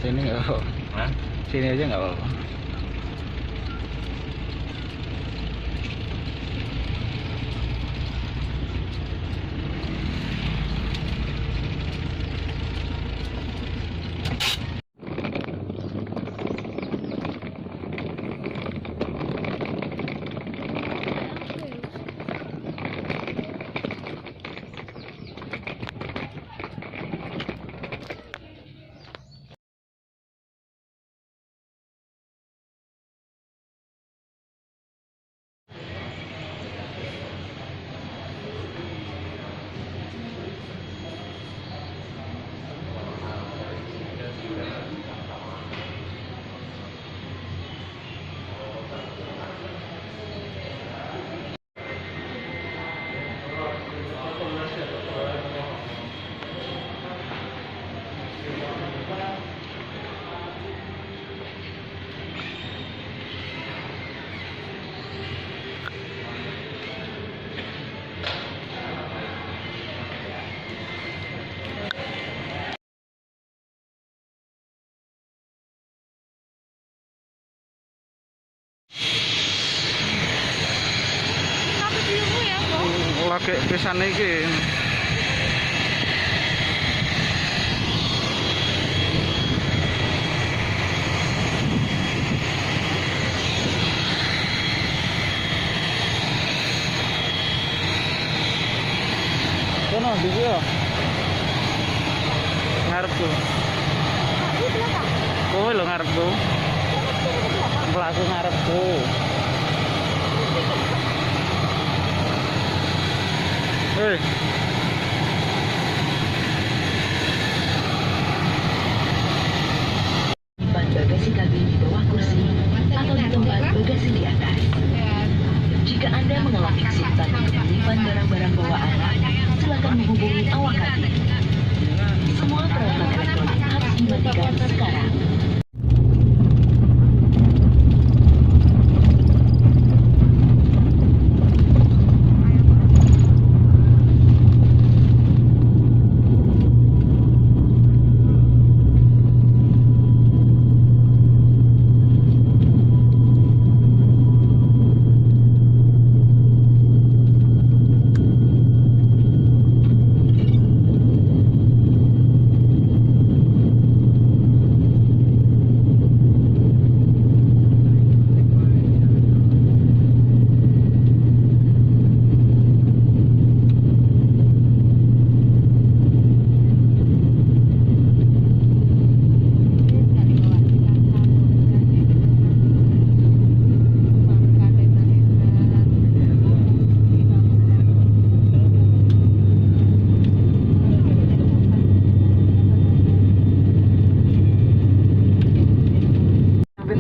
sini nggak apa-apa. Hah? Sini aja nggak apa-apa. Lagi pisan iki. Kono di yo. Ngarepku. Kowe lho ngarepku. Pelaku ngarepku. Hei. Ban bagasi kabin di bawah kursi atau di tempat bagasi di atas. Jika Anda mengalami kesulitan menyimpan barang-barang bawaan, silakan menghubungi awak kabin. Semua peralatan elektronik harus dimatikan sekarang.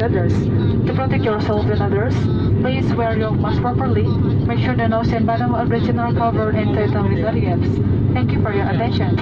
Others. To protect yourself and others, please wear your mask properly. Make sure the nose and bottom of the chin are covered and tightened with body gaps. Thank you for your attention.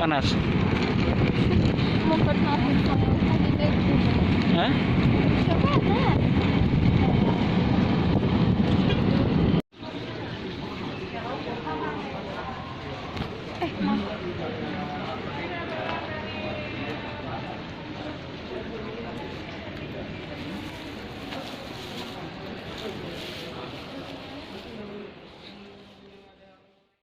panas? Mau pernah lagi kayak gitu. Hah? Coba ada.